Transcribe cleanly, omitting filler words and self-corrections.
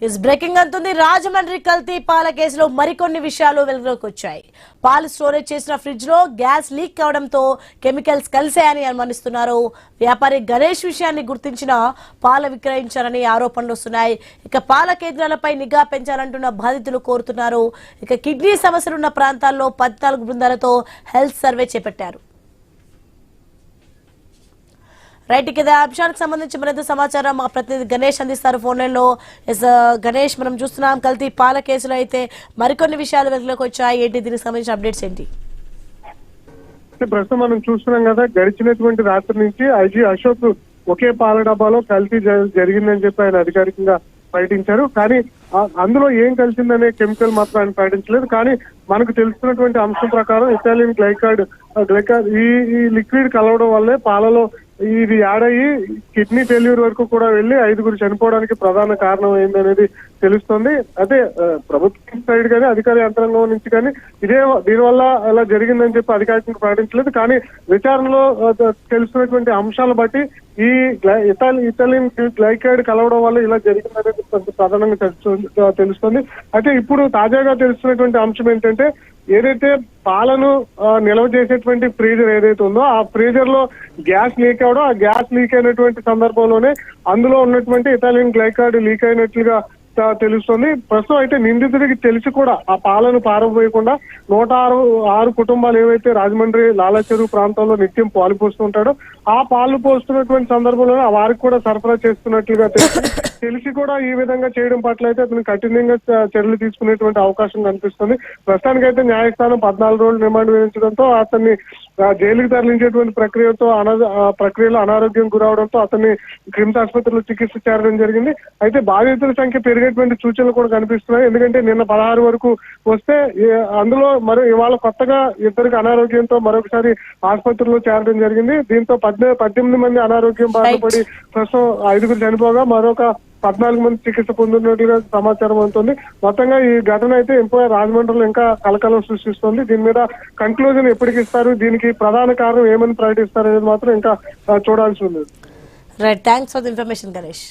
Is breaking అంటుంది. రాజమండ్రి కల్తీ పాల కేసులో మరికొన్ని విషయాలు వెలుగులోకి వచ్చాయి. పాలు స్టోరేజ్ చేసిన ఫ్రిడ్జ్ లో గ్యాస్ లీక్ కావడంతో కెమికల్స్ కలిశాయని అనుమానిస్తున్నారు. వ్యాపారి గణేష్ విషయాన్ని గుర్తించిన పాల విక్రయించారని ఆరోపణలు వస్తున్నాయి. ఇక పాల కేంద్రాలపై నిఘా పెంచాలంటున్న బాధితులు కోరుతున్నారు. ఇక కిడ్నీ సమస్యలున్న ప్రాంతాల్లో 14 బృందాలతో హెల్త్ సర్వే చేపట్టారు. రైట్, ఇక అంశానికి సంబంధించి మరింత సమాచారం మా ప్రతినిధి గణేష్ అందిస్తారు ఫోన్ లైన్ లో. గణేష్, మనం చూస్తున్నాం కల్తీ పాల కేసులో అయితే మరికొన్ని విషయాలు వెలుగులోకి వచ్చాయి. ఏంటి దీనికి సంబంధించిన అప్డేట్స్ ఏంటి? ప్రస్తుతం మనం చూస్తున్నాం కదా, గడిచినటువంటి రాత్రి నుంచి ఐజీ అశోక్ ఒకే పాల డబ్బాలో కల్తీ జరిగిందని చెప్పి ఆయన అధికారికంగా ప్రకటించారు. కానీ అందులో ఏం కలిసిందనే కెమికల్ మాత్రం ఆయన ప్రకటించలేదు. కానీ మనకు తెలుస్తున్నటువంటి అంశం ప్రకారం ఇటాలియన్ గ్లైకాడ్ ఈ లిక్విడ్ కలవడం వల్లే పాలలో ఇది యాడ్ అయ్యి కిడ్నీ ఫెయిల్యూర్ వరకు కూడా వెళ్లి 5గురు చనిపోవడానికి ప్రధాన కారణం ఏందనేది తెలుస్తుంది. అదే ప్రభుత్వం సైడ్ కానీ అధికార యంత్రాంగం నుంచి కానీ దీనివల్ల ఇలా జరిగిందని చెప్పి అధికారికంగా ప్రకటించలేదు. కానీ విచారణలో తెలుస్తున్నటువంటి అంశాలను బట్టి ఈ ఇటాలియన్ గ్లైకాడ్ కలవడం వల్ల ఇలా జరిగిందనేది ప్రధానంగా తెలుస్తుంది. అయితే ఇప్పుడు తాజాగా తెలుస్తున్నటువంటి అంశం ఏంటంటే, ఏదైతే పాలను నిల్వ చేసేటువంటి ఫ్రీజర్ ఏదైతే ఉందో ఆ ఫ్రీజర్ లో గ్యాస్ లీక్ అవడం, ఆ గ్యాస్ లీక్ అయినటువంటి సందర్భంలోనే అందులో ఉన్నటువంటి ఇటాలియన్ గ్లైకాడ్ లీక్ అయినట్లుగా తెలుస్తుంది. ప్రస్తుతం అయితే నిందితుడికి తెలిసి కూడా ఆ పాలను పారబోయకుండా 106 కుటుంబాలు ఏవైతే రాజమండ్రి లాలాచెరువు ప్రాంతంలో నిత్యం పాలు పోస్తుంటాడో ఆ పాలు పోస్తున్నటువంటి సందర్భంలో వారికి కూడా సరఫరా చేస్తున్నట్లుగా తెలిసి కూడా ఈ విధంగా చేయడం పట్ల అయితే అతను కఠినంగా చర్యలు తీసుకునేటువంటి అవకాశం కనిపిస్తుంది. ప్రస్తుతానికైతే న్యాయస్థానం 14 రోజులు రిమాండ్ విధించడంతో అతన్ని జైలుకి తరలించేటువంటి ప్రక్రియలో అనారోగ్యం గురవడంతో అతన్ని క్రిమ్స్ ఆసుపత్రిలో చికిత్స చేరడం జరిగింది. అయితే బాధితుల సంఖ్య పెరిగేటువంటి సూచనలు కూడా కనిపిస్తున్నాయి. ఎందుకంటే నిన్న 16 వరకు వస్తే అందులో ఇవాళ కొత్తగా ఇద్దరికి అనారోగ్యంతో మరొకసారి ఆసుపత్రిలో చేరడం జరిగింది. దీంతో 18 మంది అనారోగ్యం బాధపడి ప్రస్తుతం 5గురు చనిపోగా మరొక 14 మంది చికిత్స పొందినట్లుగా సమాచారం అందుతుంది. మొత్తంగా ఈ ఘటన అయితే రాజమండ్రిలో ఇంకా కలకలం సృష్టిస్తుంది. దీని మీద కంక్లూజన్ ఎప్పటికి ఇస్తారు, దీనికి ప్రధాన కారణం ఏమని ప్రకటిస్తారు అనేది మాత్రం ఇంకా చూడాల్సి ఉంది. Right, thanks for the information Ganesh.